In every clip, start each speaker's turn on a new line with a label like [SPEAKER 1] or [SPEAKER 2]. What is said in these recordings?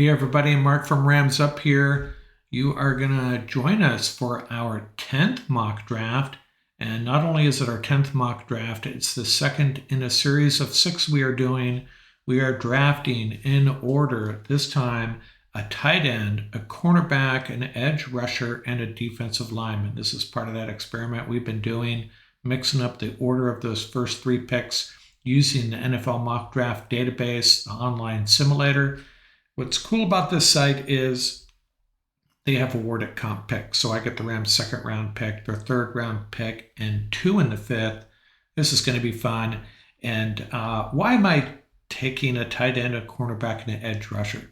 [SPEAKER 1] Hey everybody, Mark from Rams Up here. You are going to join us for our 10th mock draft. And not only is it our 10th mock draft, it's the second in a series of 6 we are doing. We are drafting in order, this time, a tight end, a cornerback, an edge rusher, and a defensive lineman. This is part of that experiment we've been doing, mixing up the order of those first 3 picks using the NFL mock draft database, the online simulator. What's cool about this site is they have awarded comp picks. So I get the Rams' 2nd round pick, their 3rd round pick, and 2 in the 5th. This is going to be fun. And why am I taking a tight end, a cornerback, and an edge rusher?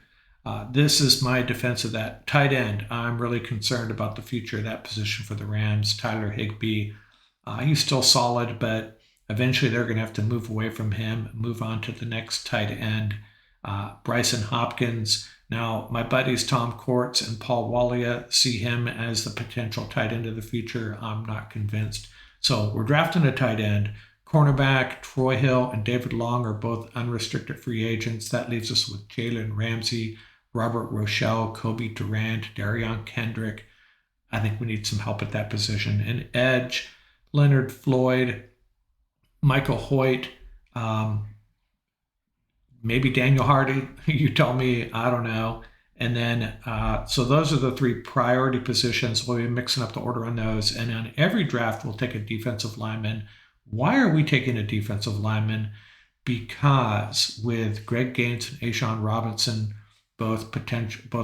[SPEAKER 1] This is my defense of that. Tight end, I'm really concerned about the future of that position for the Rams. Tyler Higbee, he's still solid, but eventually they're going to have to move away from him, move on to the next tight end. Bryson Hopkins. Now, my buddies Tom Courts and Paul Walia see him as the potential tight end of the future. I'm not convinced. So we're drafting a tight end. Cornerback, Troy Hill and David Long are both unrestricted free agents. That leaves us with Jalen Ramsey, Robert Rochelle, Kobe Durant, Darion Kendrick. I think we need some help at that position. And edge, Leonard Floyd, Michael Hoyt, maybe Daniel Hardy. You tell me, I don't know. And then, so those are the 3 priority positions. We'll be mixing up the order on those. And on every draft, we'll take a defensive lineman. Why are we taking a defensive lineman? Because with Greg Gaines and A'Shawn Robinson, both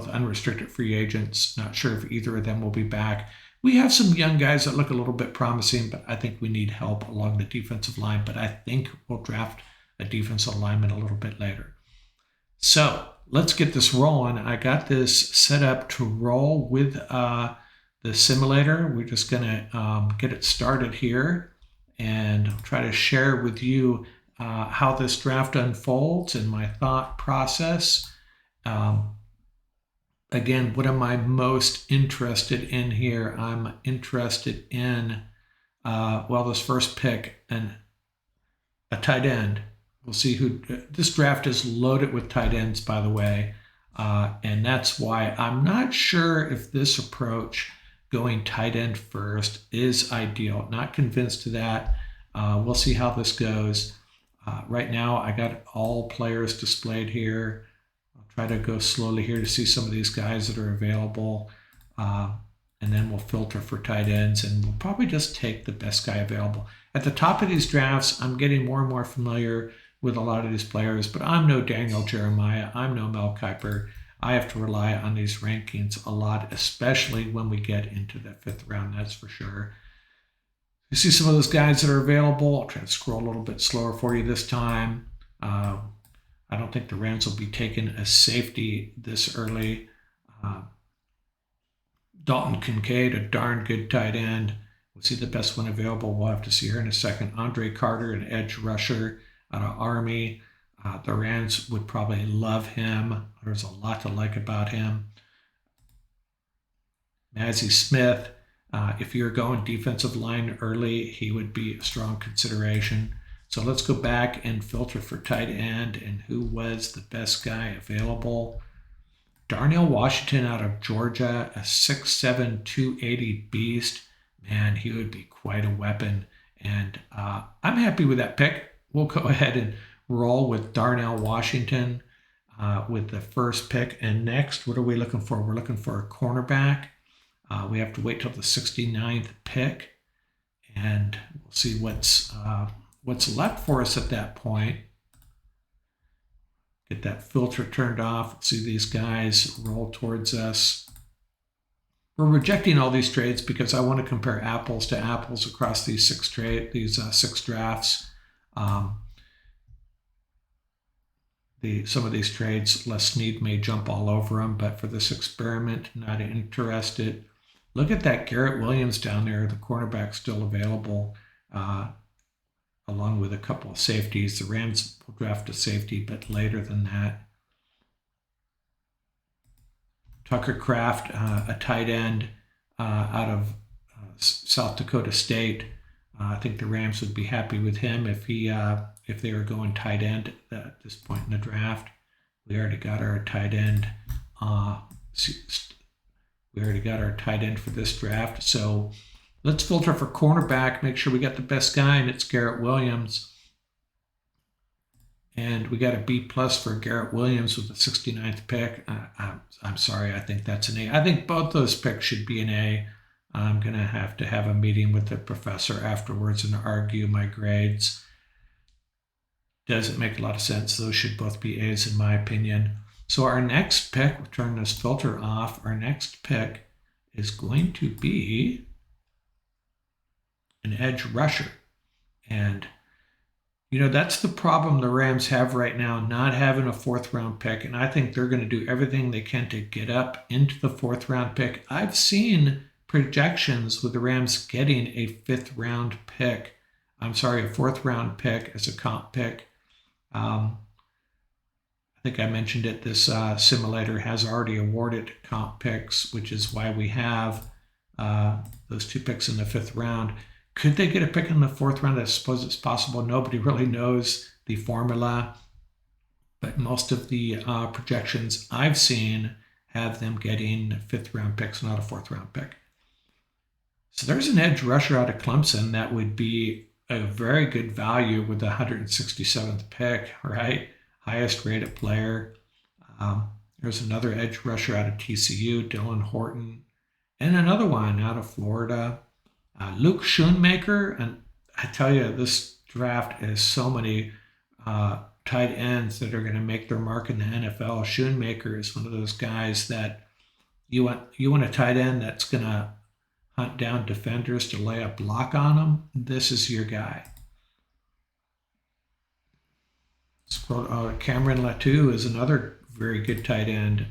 [SPEAKER 1] unrestricted free agents, not sure if either of them will be back. We have some young guys that look a little bit promising, but I think we need help along the defensive line. But I think we'll draft a defensive lineman a little bit later. So let's get this rolling. I got this set up to roll with the simulator. We're just going to get it started here and I'll try to share with you how this draft unfolds and my thought process. Again, what am I most interested in here? I'm interested in, this first pick, and a tight end. We'll see who. This draft is loaded with tight ends, by the way, and that's why I'm not sure if this approach, going tight end first, is ideal. Not convinced of that. We'll see how this goes. Right now, I got all players displayed here. I'll try to go slowly here to see some of these guys that are available, and then we'll filter for tight ends, and we'll probably just take the best guy available. At the top of these drafts, I'm getting more and more familiar with a lot of these players, but I'm no Daniel Jeremiah. I'm no Mel Kiper. I have to rely on these rankings a lot, especially when we get into that 5th round, that's for sure. You see some of those guys that are available. I'll try to scroll a little bit slower for you this time. I don't think the Rams will be taking a safety this early. Dalton Kincaid, a darn good tight end. We'll see the best one available. We'll have to see here in a second. Andre Carter, an edge rusher out of Army. The Rams would probably love him. There's a lot to like about him. Mazi Smith, if you're going defensive line early, he would be a strong consideration. So let's go back and filter for tight end and who was the best guy available. Darnell Washington out of Georgia, a 6'7", 280 beast. Man, he would be quite a weapon. And I'm happy with that pick. We'll go ahead and roll with Darnell Washington with the first pick. And next, what are we looking for? We're looking for a cornerback. We have to wait till the 69th pick, and we'll see what's left for us at that point. Get that filter turned off. See these guys roll towards us. We're rejecting all these trades because I want to compare apples to apples across these 6 drafts. Some of these trades, Les Snead may jump all over them, but for this experiment, not interested. Look at that Garrett Williams down there, the cornerback still available, along with a couple of safeties. The Rams will draft a safety, but later than that. Tucker Kraft, a tight end out of South Dakota State. I think the Rams would be happy with him if they were going tight end at this point in the draft. We already got our tight end We already got our tight end for this draft. So let's filter for cornerback, make sure we got the best guy, and it's Garrett Williams. And we got a B+ for Garrett Williams with the 69th pick. I'm sorry, I think that's an A. I think both those picks should be an A. I'm going to have a meeting with the professor afterwards and argue my grades. Doesn't make a lot of sense. Those should both be A's in my opinion. So our next pick, we'll turn this filter off. Our next pick is going to be an edge rusher. And you know, that's the problem the Rams have right now, not having a 4th round pick. And I think they're going to do everything they can to get up into the 4th round pick. I've seen projections with the Rams getting a 5th round pick. I'm sorry, a 4th round pick as a comp pick. I think I mentioned it. This simulator has already awarded comp picks, which is why we have those 2 picks in the 5th round. Could they get a pick in the 4th round? I suppose it's possible. Nobody really knows the formula, but most of the projections I've seen have them getting 5th round picks, not a 4th round pick. So there's an edge rusher out of Clemson that would be a very good value with the 167th pick, right? Highest rated player. There's another edge rusher out of TCU, Dylan Horton, and another one out of Florida. Luke Schoonmaker, and I tell you, this draft is so many tight ends that are going to make their mark in the NFL. Schoonmaker is one of those guys that you want a tight end that's going to hunt down defenders to lay a block on them. This is your guy. Cameron Latu is another very good tight end.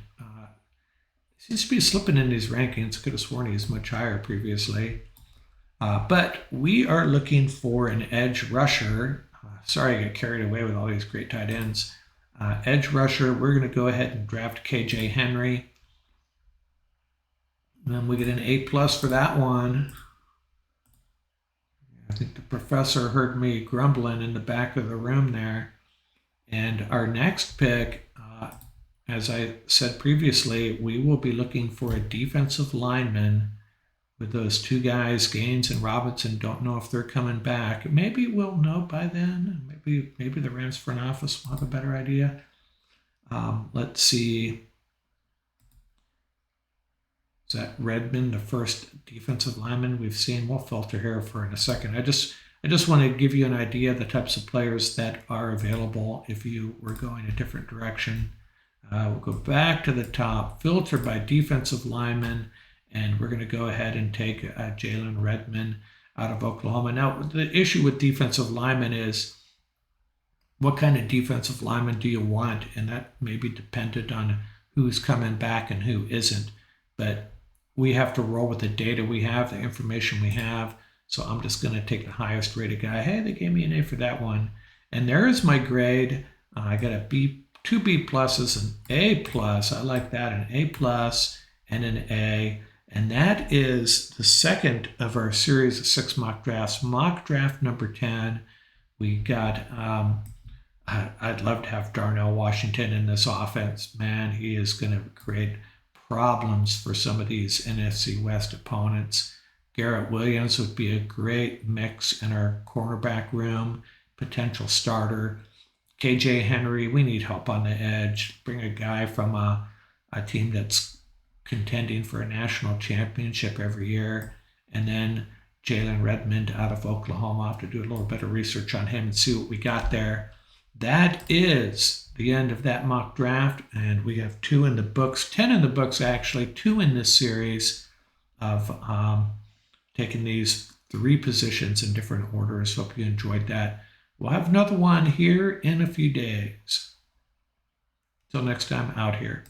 [SPEAKER 1] Seems to be slipping in these rankings. Could have sworn he was much higher previously. But we are looking for an edge rusher. Sorry, I got carried away with all these great tight ends. Edge rusher, we're going to go ahead and draft KJ Henry. And then we get an A+ for that one. I think the professor heard me grumbling in the back of the room there. And our next pick, as I said previously, we will be looking for a defensive lineman. With those 2 guys, Gaines and Robinson, don't know if they're coming back. Maybe we'll know by then. Maybe the Rams front office will have a better idea. Let's see. Is that Redmond, the first defensive lineman we've seen? We'll filter here for in a second. I just want to give you an idea of the types of players that are available if you were going a different direction. We'll go back to the top, filter by defensive lineman. And we're going to go ahead and take Jalen Redmond out of Oklahoma. Now, the issue with defensive linemen is what kind of defensive lineman do you want? And that may be dependent on who's coming back and who isn't. But we have to roll with the data we have, the information we have. So I'm just going to take the highest rated guy. Hey, they gave me an A for that one. And there is my grade. I got a B, 2 B+, an A+. I like that, an A+, and an A. And that is the second of our series of 6 mock drafts. Mock draft number 10, we got, I'd love to have Darnell Washington in this offense. Man, he is going to create problems for some of these NFC West opponents. Garrett Williams would be a great mix in our cornerback room, potential starter. KJ Henry, we need help on the edge. Bring a guy from a team that's contending for a national championship every year. And then Jalen Redmond out of Oklahoma. I'll have to do a little bit of research on him and see what we got there. That is the end of that mock draft. And we have 2 in the books, 10 in the books actually, 2 in this series of taking these 3 positions in different orders. Hope you enjoyed that. We'll have another one here in a few days. Till next time, out here.